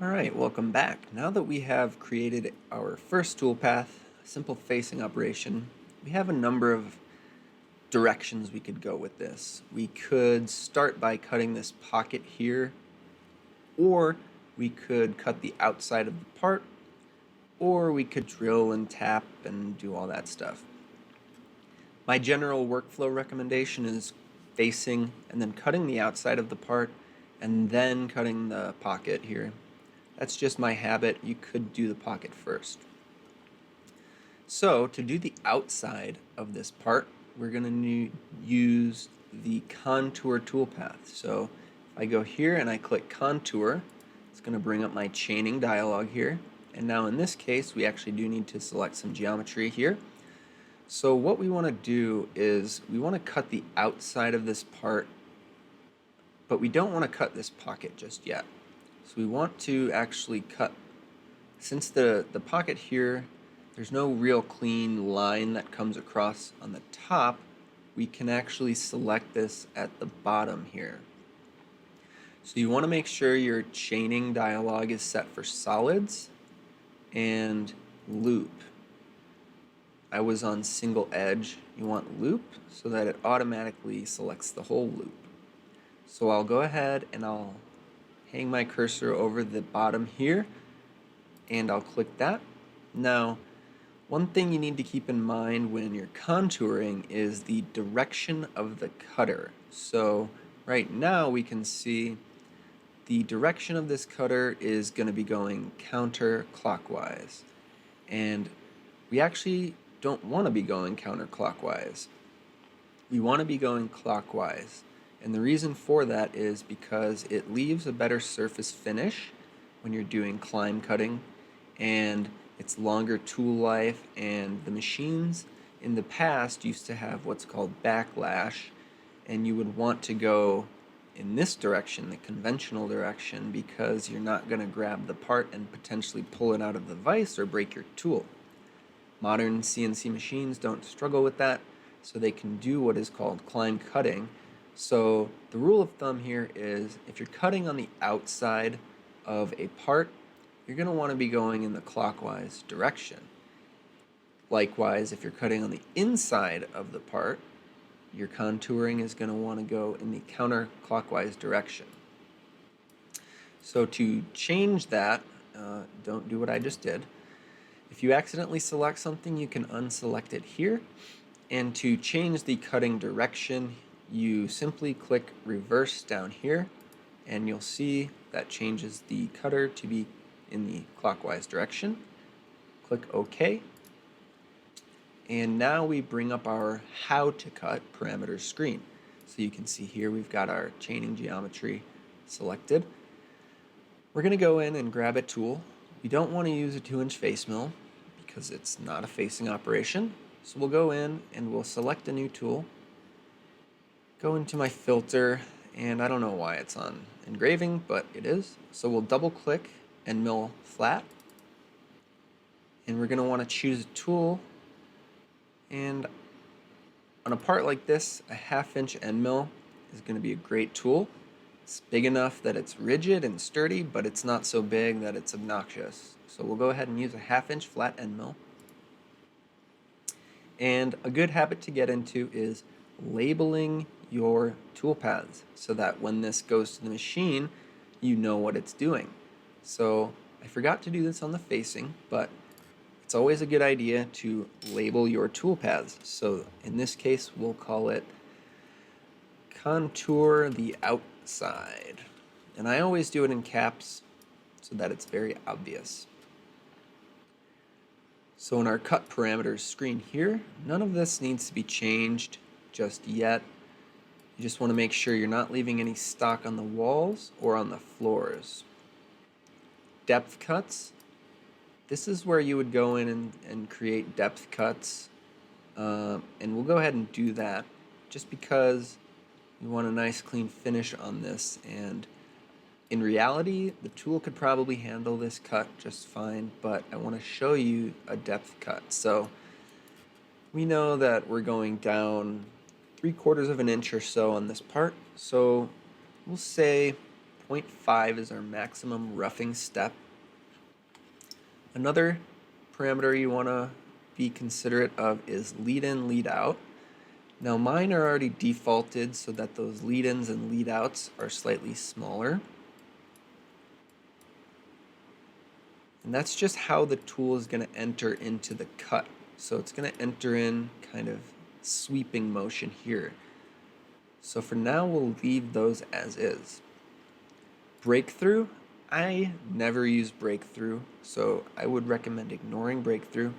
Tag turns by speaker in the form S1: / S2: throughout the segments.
S1: Alright, welcome back. Now that we have created our first toolpath, a simple facing operation, we have a number of directions we could go with this. We could start by cutting this pocket here, or we could cut the outside of the part, or we could drill and tap and do all that stuff. My general workflow recommendation is facing and then cutting the outside of the part and then cutting the pocket here. That's just my habit. You could do the pocket first. So to do the outside of this part, we're going to use the contour toolpath. So if I go here and I click contour, it's going to bring up my chaining dialog here. And now in this case, we actually do need to select some geometry here. So what we want to do is we want to cut the outside of this part, but we don't want to cut this pocket just yet. So we want to actually cut, since the pocket here, there's no real clean line that comes across on the top, we can actually select this at the bottom here. So you want to make sure your chaining dialog is set for solids and loop. I was on single edge. You want loop so that it automatically selects the whole loop. So I'll go ahead and I'll hang my cursor over the bottom here and I'll click that. Now, one thing you need to keep in mind when you're contouring is the direction of the cutter. So right now we can see the direction of this cutter is going to be going counterclockwise, and we actually don't want to be going counterclockwise. We want to be going clockwise. And the reason for that is because it leaves a better surface finish when you're doing climb cutting, and it's longer tool life, and the machines in the past used to have what's called backlash, and you would want to go in this direction, the conventional direction, because you're not going to grab the part and potentially pull it out of the vise or break your tool. Modern CNC machines don't struggle with that, so they can do what is called climb cutting. So the rule of thumb here is if you're cutting on the outside of a part, you're going to want to be going in the clockwise direction. Likewise, if you're cutting on the inside of the part, your contouring is going to want to go in the counterclockwise direction. So to change that, don't do what I just did. If you accidentally select something, you can unselect it here. And to change the cutting direction, you simply click reverse down here, and you'll see that changes the cutter to be in the clockwise direction. Click OK. And now we bring up our how to cut parameters screen. So you can see here we've got our chaining geometry selected. We're going to go in and grab a tool. We don't want to use a 2-inch face mill because it's not a facing operation. So we'll go in and we'll select a new tool. Go into my filter, and I don't know why it's on engraving, but it is. So we'll double click and mill flat. And we're going to want to choose a tool. And on a part like this, a 1/2-inch end mill is going to be a great tool. It's big enough that it's rigid and sturdy, but it's not so big that it's obnoxious. So we'll go ahead and use a 1/2-inch flat end mill. And a good habit to get into is labeling your toolpaths so that when this goes to the machine, you know what it's doing. So I forgot to do this on the facing, but it's always a good idea to label your toolpaths. So in this case, we'll call it contour the outside. And I always do it in caps so that it's very obvious. So in our cut parameters screen here, none of this needs to be changed just yet. You just want to make sure you're not leaving any stock on the walls or on the floors. Depth cuts. This is where you would go in and create depth cuts, and we'll go ahead and do that just because we want a nice clean finish on this, and in reality the tool could probably handle this cut just fine, but I want to show you a depth cut. So We know that we're going down 3/4 of an inch or so on this part, so we'll say 0.5 is our maximum roughing step. Another parameter you want to be considerate of is lead in, lead out. Now mine are already defaulted so that those lead ins and lead outs are slightly smaller. And that's just how the tool is going to enter into the cut. So it's going to enter in kind of sweeping motion here. So for now, we'll leave those as is. Breakthrough, I never use breakthrough, so I would recommend ignoring breakthrough.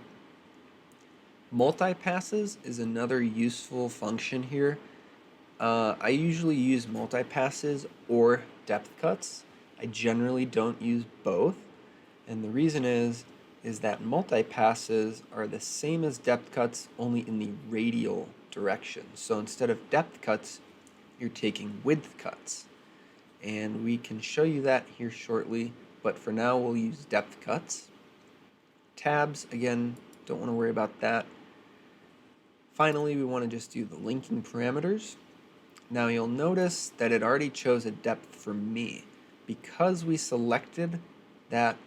S1: Multi-passes is another useful function here. I usually use multi-passes or depth cuts. I generally don't use both. And the reason is that multi-passes are the same as depth cuts, only in the radial direction. So instead of depth cuts, you're taking width cuts. And we can show you that here shortly, but for now we'll use depth cuts. Tabs, again, don't want to worry about that. Finally, we want to just do the linking parameters. Now you'll notice that it already chose a depth for me. Because we selected that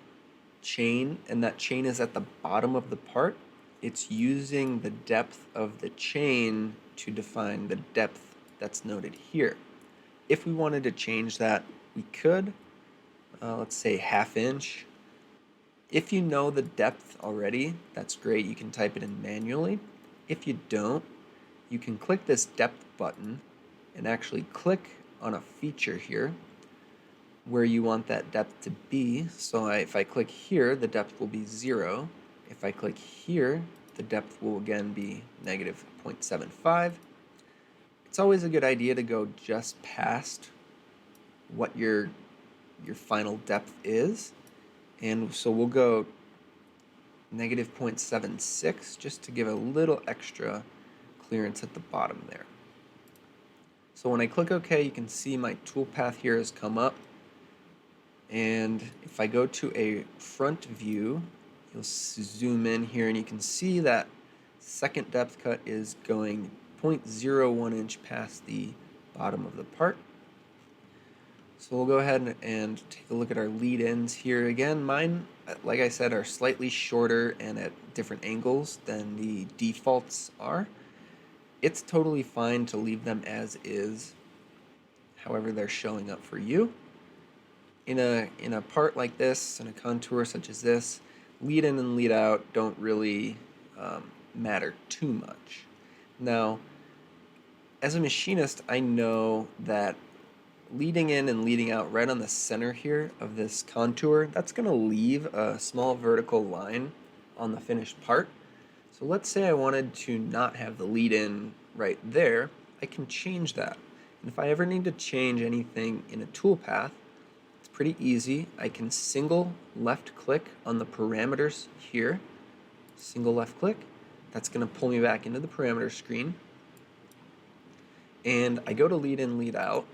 S1: chain, and that chain is at the bottom of the part, it's using the depth of the chain to define the depth that's noted here. If we wanted to change that, we could. Let's say 1/2 inch. If you know the depth already, that's great. You can type it in manually. If you don't, you can click this depth button and actually click on a feature here where you want that depth to be. So if I click here, the depth will be 0. If I click here, the depth will again be negative 0.75. It's always a good idea to go just past what your final depth is. And so we'll go negative 0.76 just to give a little extra clearance at the bottom there. So when I click OK, you can see my toolpath here has come up. And if I go to a front view, you'll zoom in here and you can see that second depth cut is going 0.01 inch past the bottom of the part. So we'll go ahead and take a look at our lead ends here. Again, mine, like I said, are slightly shorter and at different angles than the defaults are. It's totally fine to leave them as is, however they're showing up for you. In a part like this, in a contour such as this, lead in and lead out don't really matter too much. Now, as a machinist, I know that leading in and leading out right on the center here of this contour, that's going to leave a small vertical line on the finished part. So let's say I wanted to not have the lead in right there, I can change that. And if I ever need to change anything in a toolpath, it's pretty easy. I can single left click on the parameters here, single left click. That's going to pull me back into the parameter screen. And I go to lead in, lead out.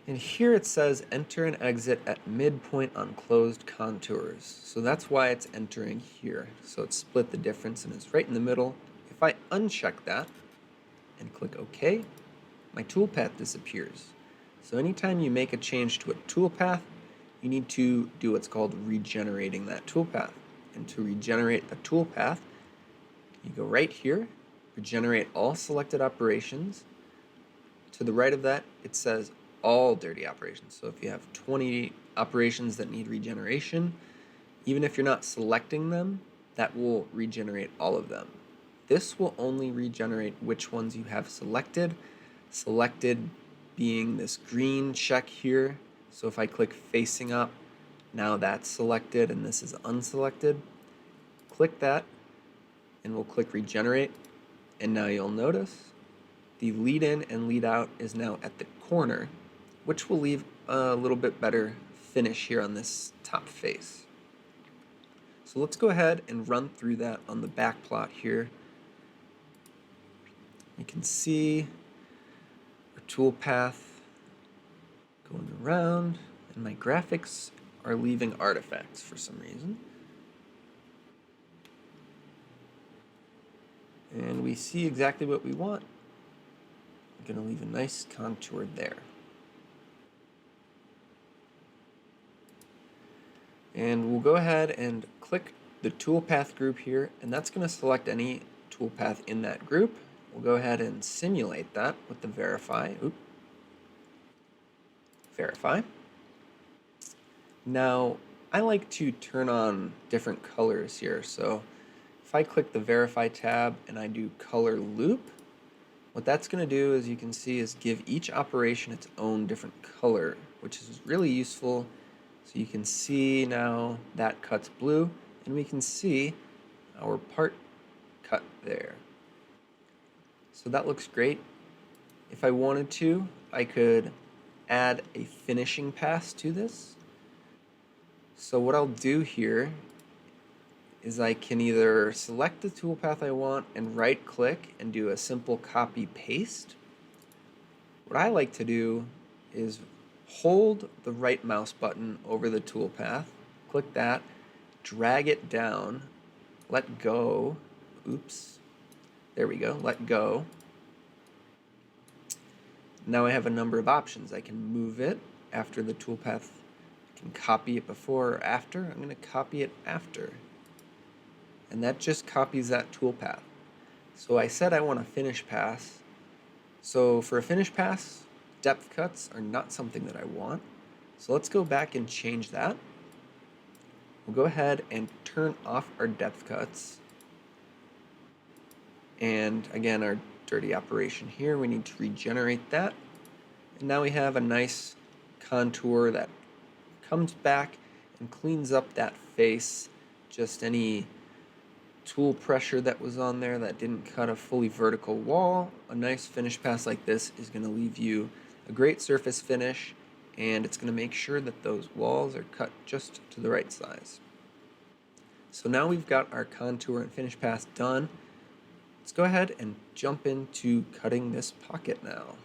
S1: And here it says enter and exit at midpoint on closed contours. So that's why it's entering here. So it's split the difference and it's right in the middle. If I uncheck that and click OK, my toolpath disappears. So anytime you make a change to a toolpath, you need to do what's called regenerating that toolpath. And to regenerate a toolpath, you go right here, regenerate all selected operations. To the right of that, it says all dirty operations. So if you have 20 operations that need regeneration, even if you're not selecting them, that will regenerate all of them. This will only regenerate which ones you have selected. Selected being this green check here. So if I click facing up, now that's selected and this is unselected. Click that and we'll click regenerate. And now you'll notice the lead in and lead out is now at the corner, which will leave a little bit better finish here on this top face. So let's go ahead and run through that on the back plot here. You can see our toolpath going around, and my graphics are leaving artifacts for some reason. And we see exactly what we want. I'm going to leave a nice contour there. And we'll go ahead and click the toolpath group here, and that's going to select any toolpath in that group. We'll go ahead and simulate that with the verify. Verify. Now, I like to turn on different colors here. So if I click the verify tab and I do color loop, what that's going to do, as you can see, is give each operation its own different color, which is really useful. So you can see now that cuts blue, and we can see our part cut there. So that looks great. If I wanted to, I could add a finishing pass to this. So what I'll do here is I can either select the toolpath I want and right click and do a simple copy paste. What I like to do is hold the right mouse button over the toolpath, click that, drag it down, let go, there we go, let go. Now I have a number of options. I can move it after the toolpath, I can copy it before or after. I'm going to copy it after. And that just copies that toolpath. So I said I want a finish pass. So for a finish pass, depth cuts are not something that I want. So let's go back and change that. We'll go ahead and turn off our depth cuts. And again, our dirty operation here, we need to regenerate that. And now we have a nice contour that comes back and cleans up that face, just any tool pressure that was on there that didn't cut a fully vertical wall. A nice finish pass like this is going to leave you a great surface finish, and it's going to make sure that those walls are cut just to the right size. So now we've got our contour and finish pass done. Let's go ahead and jump into cutting this pocket now.